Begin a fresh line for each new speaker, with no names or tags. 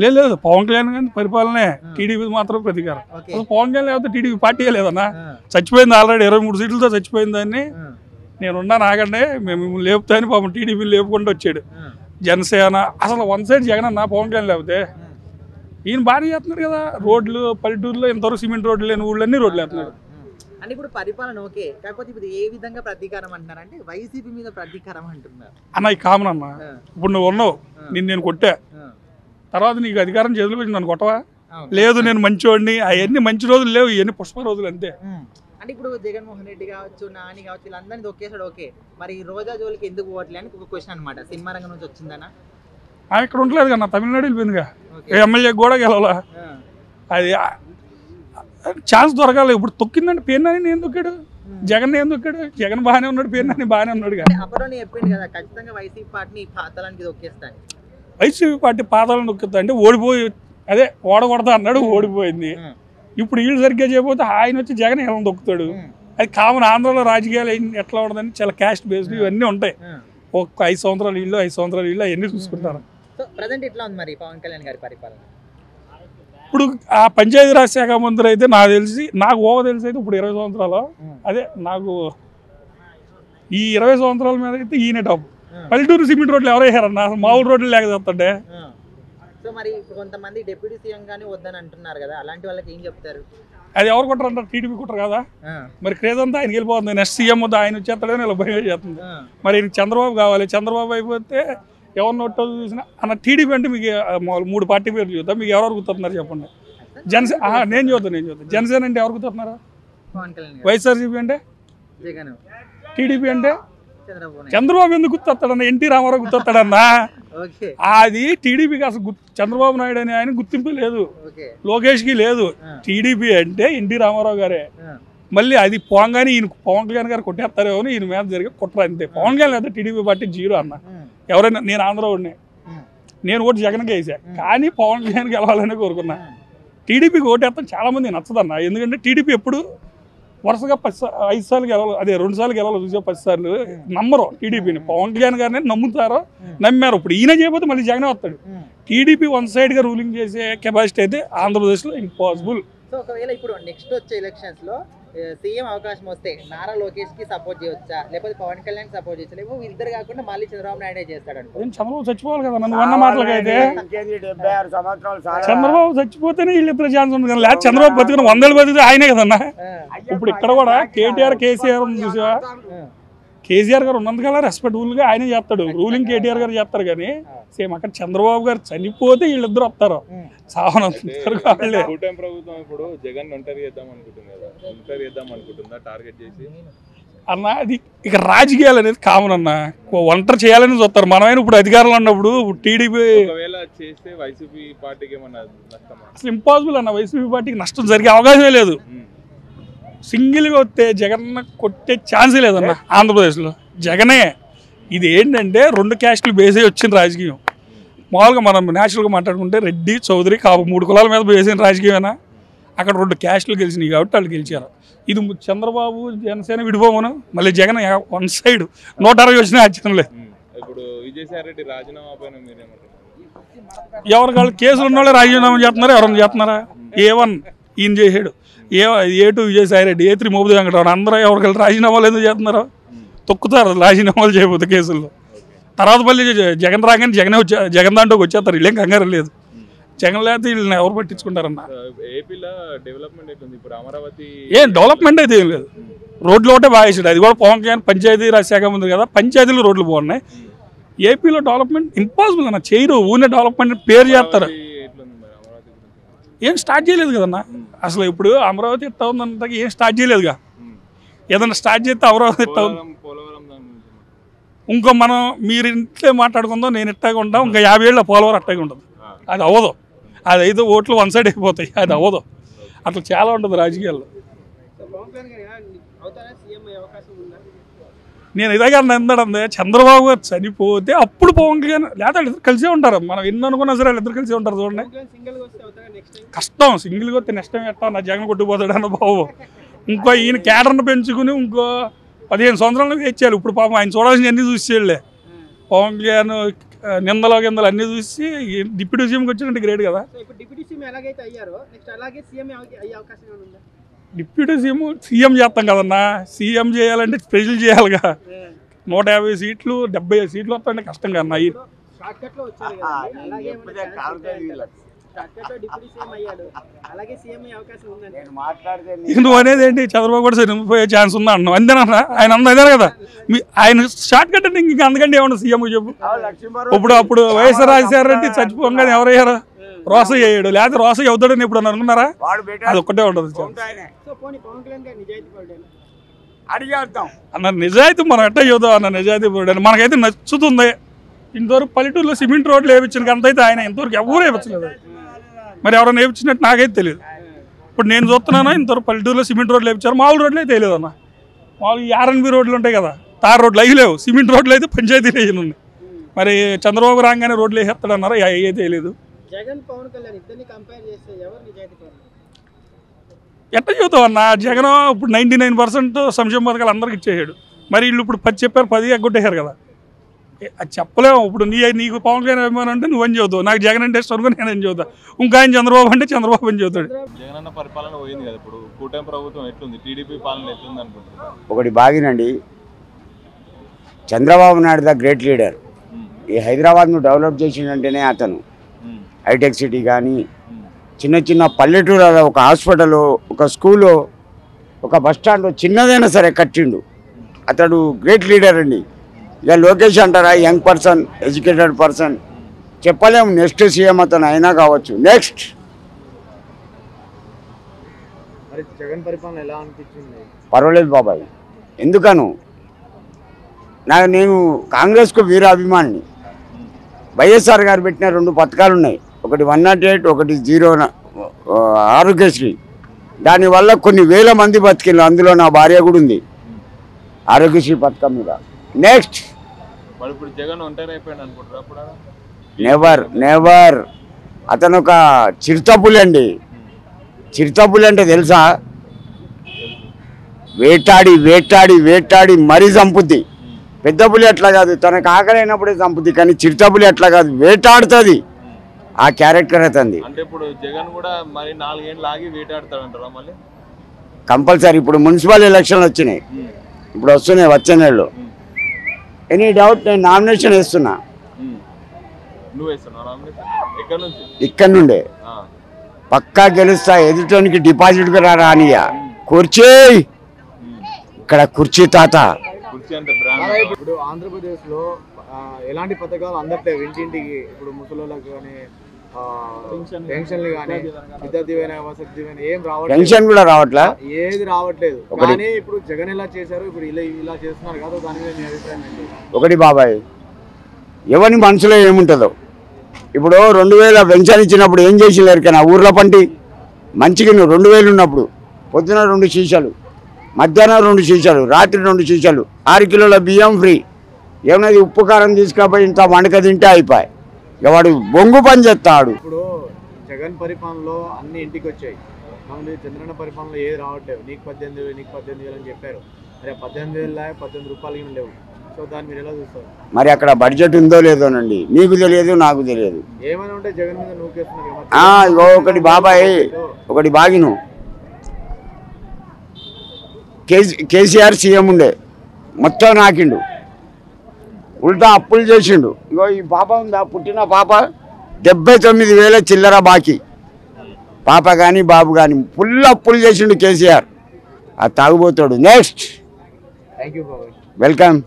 లేదు లేదు పవన్ కళ్యాణ్ గారి పరిపాలనే టీడీపీ మాత్రం ప్రతీకారం. పవన్ కళ్యాణ్ లేకపోతే టీడీపీ పార్టీ లేదన్నా. చచ్చిపోయింది ఆల్రెడీ 23 సీట్లతో చచ్చిపోయిందని నేనున్నా నాగండి మేము మిమ్మల్ని లేపుతాయని పాపం టీడీపీ లేపుకుంటూ వచ్చాడు. జనసేన అసలు వన్ సైడ్ జగన్ అన్న పవన్ కళ్యాణ్ లేకపోతే ఈయన బాగానే చేస్తున్నారు కదా. రోడ్లు పల్లెటూరులో ఇంతవరకు సిమెంట్ రోడ్లు లేని ఊళ్ళన్నీ రోడ్లు వేస్తున్నారు.
అంటే ఇప్పుడు పరిపాలన ఓకే, కాకపోతే ఇప్పుడు ఏ విధంగా ప్రతీకారం అంటున్నారు అంటే వైసీపీ మీద ప్రతీకారం అంటున్నారు
అన్న. ఈ కామన్ అన్న. ఇప్పుడు నువ్వు ఉన్నావు, నేను కొట్టా, తర్వాత నీకు అధికారం చేతులకు వచ్చి నన్ను కొట్టవా? లేదు నేను మంచివాడిని. అవన్నీ మంచి రోజులు లేవు, ఇవన్నీ పుష్ప రోజులు అంతే.
అంటే ఇప్పుడు జగన్మోహన్ రెడ్డి కావచ్చు, నాని కావచ్చు, వీళ్ళందరినీ దొక్కేసాడు ఓకే, మరి రోజా జోలికి ఎందుకు పోవట్లే అని ఒక క్వశ్చన్ అనమాట. సినిమా రంగం నుంచి వచ్చిందనా?
ఇక్కడ ఉండలేదు కన్నా, తమిళనాడు వెళ్ళిపోయిందిగా. ఎమ్మెల్యే కూడా గెలవాలా, అది ఛాన్స్ దొరకాలి. ఇప్పుడు తొక్కిందంటే పేరు నాని నేను తొక్కాడు, జగన్ ఏం తొక్కాడు? జగన్ బాగానే ఉన్నాడు, పేరు నాని బాగానే ఉన్నాడు.
అపరాని చెప్పింది కదా ఖచ్చితంగా వైసీపీ పార్టీని పాతాళానికి దొక్కేస్తాను.
వైసీపీ పార్టీ పాతాళాన్ని దొక్కుతా అంటే ఓడిపోయి అదే ఓడగొడతా అన్నాడు, ఓడిపోయింది. ఇప్పుడు వీళ్ళు సరిగ్గా చేయకపోతే ఆయన వచ్చి జగన్ ఎలా దొక్కుతాడు? అది కామన్. ఆంధ్రాలో రాజకీయాలు ఎట్లా ఉండదని చాలా క్యాస్ట్ బేస్డ్ ఇవన్నీ ఉంటాయి. ఒక 5 సంవత్సరాలు ఇల్లు 5 సంవత్సరాలు ఇల్లు అవన్నీ చూసుకుంటారు.
ప్రజెంట్ ఎట్లా ఉంది మరి పవన్ కళ్యాణ్ గారి పరిపాలన?
ఇప్పుడు ఆ పంచాయతీరాజ్ శాఖ మంత్రి అయితే నాకు తెలిసి, నాకు తెలిసి అయితే ఇప్పుడు 20 సంవత్సరాలు, అదే నాకు ఈ 20 సంవత్సరాల మీద అయితే ఈయన టాప్. పల్లెటూరు సిమెంట్ రోడ్లు ఎవరు వేసారన్న? అసలు మామూలు రోడ్లు లేక చెప్తాంటే.
సో మరి కొంతమంది డిప్యూటీ సీఎం గానీ వద్దని అంటున్నారు కదా, అలాంటి వాళ్ళకి ఏం చెప్తారు?
అది ఎవరు కొట్టరు అంటారు? టీడీపీ కొట్టరు కదా. మరి క్రేజ్ అంతా ఆయనకి వెళ్ళిపోతుంది. నెక్స్ట్ సీఎం వద్ద ఆయన వచ్చేస్తాడని ఇలా భయం చేస్తుంది. మరి ఈయనకి చంద్రబాబు కావాలి. చంద్రబాబు అయిపోతే ఎవరిని ఒట్టో చూసినా అన్న. టీడీపీ అంటే మీకు 3 పార్టీ పేర్లు చూద్దాం, మీకు ఎవరు గుర్తున్నారు చెప్పండి? జనసేన నేను చూద్దాను. జనసేన అంటే ఎవరు గుర్తున్నారు? వైఎస్ఆర్సీపీ అంటే
జగన్,
టీడీపీ అంటే చంద్రబాబు ఎందుకు గుర్తొస్తాడన్న? ఎన్టీ రామారావు గుర్తొస్తాడన్నా. అది టీడీపీకి అసలు చంద్రబాబు నాయుడు అని ఆయన గుర్తింపు లేదు, లోకేష్కి లేదు. టీడీపీ అంటే ఎన్టీ రామారావు గారే. మళ్ళీ అది పోగానే ఈయన పవన్ కళ్యాణ్ గారు కొట్టేస్తారేమో ఈయన మీద జరిగే కుట్ర అంతే. పవన్ కళ్యాణ్ అయితే టీడీపీ పార్టీ 0 అన్న. ఎవరైనా నేను ఆంధ్రవాడిని, నేను ఓటు జగన్కి వేసా, కానీ పవన్ కళ్యాణ్ గెలవాలనే కోరుకున్నా. టీడీపీకి ఓటేస్తాం చాలా మంది నచ్చదన్న. ఎందుకంటే టీడీపీ ఎప్పుడు వరుసగా 5 సార్లు గెలవాలి, అదే 2 సార్లు గెలవాలి, చూసే 10 సార్లు నమ్మరు టీడీపీని. పవన్ కళ్యాణ్ గారిని నమ్ముతారో నమ్మారు. ఇప్పుడు ఈయన చేయకపోతే మళ్ళీ జగనే వస్తాడు. టీడీపీ వన్ సైడ్గా రూలింగ్ చేసే కెపాసిటీ అయితే ఆంధ్రప్రదేశ్లో ఇంపాసిబుల్.
సో ఒకవేళ ఇప్పుడు నెక్స్ట్ వచ్చే ఎలక్షన్స్ లో సీఎం అవకాశం వస్తే నారా లోకేష్ కి సపోర్ట్ చేయొచ్చా, లేకపోతే పవన్ కళ్యాణ్ సపోర్ట్ చేయొచ్చా, లేకపోతే వీళ్ళిద్దరు కాకుండా మళ్ళీ చంద్రబాబు నాయుడే చేస్తాడు అనుకో?
చంద్రబాబు చచ్చిపోవాలి కదా నన్ను అన్న మాటలకైతే. చంద్రబాబు చచ్చిపోతేనే వీళ్ళిద్దరు ఛాన్స్ ఉంది కదా. లేదా చంద్రబాబు బతుకున్న 100 ఏళ్ళు బతికితే ఆయనే కదన్నా. ఇప్పుడు ఇక్కడ కూడా కేటీఆర్ కేసీఆర్ చూసా, కేసీఆర్ గారు ఉన్నందుకల్లా రెస్పెక్టబుల్గా ఆయనే చేస్తాడు, రూలింగ్ కేటీఆర్ గారు చేస్తారు. కానీ సేమ్ అక్కడ చంద్రబాబు గారు చనిపోతే వీళ్ళిద్దరు వస్తారు, సావనంటారు.
ప్రభుత్వం ఇప్పుడు జగన్ ఒంటరి చేద్దాం అనుకుంటుంది కదా, ఒంటరి చేద్దాం అనుకుంటుందా టార్గెట్ చేసి
అన్న? అది ఇక రాజకీయాలు అనేది కామన్ అన్న. ఒంటరి చేయాలని చూస్తారు. మనమైనా ఇప్పుడు అధికారంలో ఉన్నప్పుడు టీడీపీ
ఒకవేళ చేస్తే వైసీపీ పార్టీకి ఏమన్నా నష్టమా?
అసలు ఇంపాసిబుల్ అన్న. వైసీపీ పార్టీకి నష్టం జరిగే అవకాశమే లేదు. సింగిల్గా వస్తే జగన్ కొట్టే ఛాన్సే లేదన్న ఆంధ్రప్రదేశ్లో. జగనే. ఇది ఏంటంటే 2 క్యాస్టులు బేసే వచ్చిన రాజకీయం. మామూలుగా మనం నేచురల్గా మాట్లాడుకుంటే రెడ్డి చౌదరి కాపు 3 కులాల మీద బేసిన రాజకీయమేనా? అక్కడ 2 క్యాస్టులు గెలిచినాయి కాబట్టి వాళ్ళు గెలిచారు. ఇది చంద్రబాబు జనసేన విడిపోమను, మళ్ళీ జగన్ వన్ సైడ్ 160 వచ్చినా ఆశ్చర్యం లేదు.
ఇప్పుడు విజయసాయి రెడ్డి రాజీనామా పైన మీరేమంటారు?
ఎవరికి వాళ్ళు కేసులు ఉన్న వాళ్ళే రాజీనామా చేస్తున్నారు, ఎవరన్నా చేస్తున్నారా? A1 ఈయన చేసాడు, A2 విజయసాయి రెడ్డి, A3 మోబుది వెంకటరావు, అందరూ ఎవరికెళ్ళి రాజీనామాలు ఎందుకు చేస్తున్నారు? తొక్కుతారు రాజీనామాలు చేయబోతే కేసుల్లో. తర్వాత మళ్ళీ జగన్ రాగానే జగన్ దాంట్లోకి వచ్చేస్తారు. వీళ్ళేం కంగారు లేదు. జగన్ లేకపోతే వీళ్ళని ఎవరు పట్టించుకుంటారన్న?
ఏపీలో డెవలప్మెంట్ అవుతుంది. ఇప్పుడు అమరావతి
ఏం డెవలప్మెంట్ అయితే ఏం లేదు. రోడ్లు ఒకటే బాగా వేసాడు. అది కూడా పవన్ కళ్యాణ్ పంచాయతీ రాజ్ శాఖ ఉంది కదా, పంచాయతీలు రోడ్లు బాగున్నాయి. ఏపీలో డెవలప్మెంట్ ఇంపాసిబుల్ అన్న. చేయరు. ఊరినే డెవలప్మెంట్ పేరు చేస్తారు. ఏం స్టార్ట్ చేయలేదు కదన్నా అసలు. ఇప్పుడు అమరావతి ఎత్తా ఉందంట, ఏం స్టార్ట్ చేయలేదుగా. ఏదన్నా స్టార్ట్ చేస్తే అమరావతి ఎత్తా ఉంది. ఇంకో మనం మీరు ఇంట్లో మాట్లాడుకుందాం, నేను ఇట్టాగా ఉంటాం, ఇంకా 50 ఏళ్ళ పోలవరం అట్టాగే ఉంటుంది. అది అవ్వదు. అది అయితే ఓట్లు వన్ సైడ్ అయిపోతాయి. అది అవ్వదు. అట్లా చాలా ఉంటుంది రాజకీయాల్లో. నేను ఇలాగే అందడందే చంద్రబాబు గారు చనిపోతే అప్పుడు పవన్ కళ్యాణ్ లేదా ఇద్దరు కలిసే ఉంటారు. మనం ఎన్ని అనుకున్నా సరే వాళ్ళు ఇద్దరు కలిసే ఉంటారు. చూడండి కష్టం. సింగిల్గా వస్తే నెక్స్ట్ టైం ఎట్టా నా జగన్ కొట్టుకుపోతాడు అన్న బాబు. ఇంకో ఈయన కేడర్ను పెంచుకుని ఇంకో 15 సంవత్సరాలకు తెచ్చారు. ఇప్పుడు పాపం ఆయన చూడాల్సిన అన్నీ చూసేళ్ళే. పవన్ కళ్యాణ్ నిందలో గిందలు అన్నీ చూసి డిప్యూటీ సీఎంకి వచ్చినట్టు గ్రేట్ కదా.
ఇప్పుడు డిప్యూటీ సీఎం ఎలాగైతే అయ్యారో నెక్స్ట్ అలాగే సీఎం అయ్యే అవకాశం ఉందా?
డిప్యూటీ సీఎం చేస్తాం కదన్నా. సీఎం చేయాలంటే స్పెషల్ చేయాలిగా. 150 సీట్లు 70 సీట్లు వస్తాయంటే కష్టం కన్నా.
షార్ట్ కట్ లో వచ్చారు కదా, అలాగే షార్ట్ కట్ లో డిప్యూటీ సీఎం అయ్యాడు, అలాగే సీఎం అయ్యే అవకాశం ఉందండి.
నువ్వు అనేది ఏంటి, చంద్రబాబు కూడా సరిపోయే ఛాన్స్ ఉందా అన్నావు అంతేనా? ఆయన అదే కదా, ఆయన షార్ట్ కట్ అంటే ఇంకా అందుకంటే ఏమన్నా సీఎం చెప్పు. అప్పుడు వైఎస్ఆర్ రాజశేఖర రెడ్డి చచ్చిపోగానే ఎవరయ్యారు? రోసయ్య అయ్యాడు, లేకపోతే రోసయ్య అవుతాడని ఇప్పుడు అనుకున్నారా? అది ఒక్కటే ఉంటుంది అన్న. నిజాయితీ మనం ఎట్లా చూద్దాం అన్న, నిజాయితీ పరుడని మనకైతే నచ్చుతుంది. ఇంతవరకు పల్లెటూరులో సిమెంట్ రోడ్లు వేయించిన అంత అయితే ఆయన ఇంతవరకు ఎవరు వేయించలేదు. మరి ఎవరైనా వేయించినట్టు నాకైతే తెలియదు. ఇప్పుడు నేను చూస్తున్నాను ఇంతవరకు పల్లెటూరులో సిమెంట్ రోడ్లు వేయించారు, మామూలు రోడ్లు అయితే తెలియదు అన్న. మామూలు ఆర్ఎన్బి రోడ్లు ఉంటాయి కదా, తార్ రోడ్లు అవి లేవు, సిమెంట్ రోడ్లు అయితే పంచాయతీలు వేయను ఉన్నాయి. మరి చంద్రబాబు రాగానే రోడ్లు వేసేస్తాడన్నారు, అవి తెలియదు.
జగన్ పవన్ కళ్యాణ్ ఇద్దరిని కంపేర్ చేస్తే ఎవరు నిజాయితీ పరుడు?
ఎట్లా చూద్దాం అన్న, జగన్ ఇప్పుడు 99% సంక్షేమ పథకాలు అందరికి ఇచ్చేసాడు. మరి వీళ్ళు ఇప్పుడు 10 చెప్పారు, 10 ఎగ్గొట్టేశారు కదా. అది చెప్పలేము. ఇప్పుడు నీకు పవన్ కళ్యాణ్ అభిమానం అంటే నువ్వని చదువుతావు, నాకు జగన్ అంటే ఇష్టం అనుకో నేనేం చదువుతా, ఇంకా ఆయన చంద్రబాబు అంటే చంద్రబాబు అని చదువుతాడు.
జగన్ అన్న పరిపాలన పోయింది కదా, ఇప్పుడు కూటమి ప్రభుత్వం ఎట్లుంది, టీడీపీ పాలన ఎట్లుంది అనుకుంటున్నారు?
ఒకటి బాగినండి, Chandrababu Naidu the great leader. ఈ హైదరాబాద్ను డెవలప్ చేసిందంటేనే అతను. హైటెక్ సిటీ కానీ, చిన్న చిన్న పల్లెటూరులో ఒక హాస్పిటల్, ఒక స్కూలు, ఒక బస్ స్టాండ్ చిన్నదైనా సరే కట్టిండు. అతడు గ్రేట్ లీడర్ అండి. ఇక లోకేష్ అంటారా, యంగ్ పర్సన్, ఎడ్యుకేటెడ్ పర్సన్, చెప్పలేము. నెక్స్ట్ సీఎం అతను అయినా కావచ్చు. నెక్స్ట్
జగన్ పరిపాలన ఎలా అనిపించింది?
పర్వాలేదు బాబాయ్. ఎందుకను, నేను కాంగ్రెస్కు వీరాభిమానిని. వైఎస్ఆర్ గారు పెట్టిన 2 పథకాలు ఉన్నాయి, ఒకటి 108, ఒకటి 0 ఆరోగ్యశ్రీ. దానివల్ల కొన్ని వేల మంది బతికిళ్ళు, అందులో నా భార్య కూడా ఉంది ఆరోగ్యశ్రీ పథకం మీద. Next never. అతను ఒక చిరుతపులి అండి. చిరుతపులి అంటే తెలుసా? వేటాడి వేటాడి వేటాడి మరీ చంపుద్ది. పెద్ద పులి అట్లా కాదు, తనకు ఆకలి అయినప్పుడే చంపుద్ది. కానీ చిరుతపులి అట్లా కాదు, వేటాడుతుంది. ఆ క్యారెక్టర్ అతనిది. కంపల్సరీ. ఇప్పుడు మున్సిపల్ ఎలక్షన్లు వచ్చినాయి, ఇప్పుడు వస్తున్నాయి వచ్చే నెలలో. ఎనీ డౌట్, నేను నామినేషన్ వేస్తున్నా. ఇక్కడ నుండే పక్కా గెలుస్తా. ఎదుటోనికి డిపాజిట్ కూడా రానియా. కుర్చీ ఇక్కడ, కుర్చీ తాత.
ఇప్పుడు ఆంధ్రప్రదేశ్ లో ఎలాంటి పథకాలు అందట్లేవు ఇంటింటికి. ఇప్పుడు ముసలోళ్ళకి కానీ పెన్షన్లు కానీ, విద్యార్థి వసతి దీవెన ఏం రావట్లేదు.
పెన్షన్ కూడా రావట్లా,
ఏది రావట్లేదు. కానీ ఇప్పుడు జగన్ ఎలా చేశారు, ఇప్పుడు ఇలా చేస్తున్నారు కదా, దాని మీద మీ అభిప్రాయం ఏంటి?
ఒకటి బాబాయ్, ఎవరి మనసులో ఏముంటుందో. ఇప్పుడు 2000 పెన్షన్ ఇచ్చినప్పుడు ఏం చేసిలేరు కానీ ఊర్ల పంటి మంచిగా 2000 ఉన్నప్పుడు పొద్దున 2 సీసాలు, మధ్యాహ్నం 2 సీసాలు, రాత్రి 2 సీసాలు, 6 కిలోల బియ్యం ఫ్రీ. ఏమన్నది ఉప్పు కారం తీసుకపోయి ఇంత వండక తింటే అయిపోయి. ఇక వాడు బొంగు పని చేస్తాడు.
ఇప్పుడు జగన్ పరిపాలనలో అన్ని ఇంటికి వచ్చాయి, కానీ చంద్రన్న పరిపాలనలో ఏది రావట్లేదు. నీకు 18,000 అని చెప్పారు. అరే 18,000 రూపాయలు లేవు. సో దాన్ని మీరు ఎలా చూస్తారు?
మరి అక్కడ బడ్జెట్ ఉందో లేదోనండి, నీకు తెలియదు నాకు తెలియదు.
ఏమైనా ఉంటే జగన్ మీద నూకేస్తున్నారు.
ఒకటి బాబాయ్, ఒకటి బాగిను. కేసీఆర్ సీఎం ఉండే, మొత్తం నాకిండు, ఉల్టా అప్పులు చేసిండు. ఇగో ఈ పాప ఉందా, పుట్టిన పాప 79,000 చిల్లర బాకీ. పాప కానీ బాబు కానీ ఫుల్ అప్పులు చేసిండు కేసీఆర్. ఆ తాగుబోతాడు. నెక్స్ట్,
థ్యాంక్ యూ బాబాయ్,
వెల్కమ్.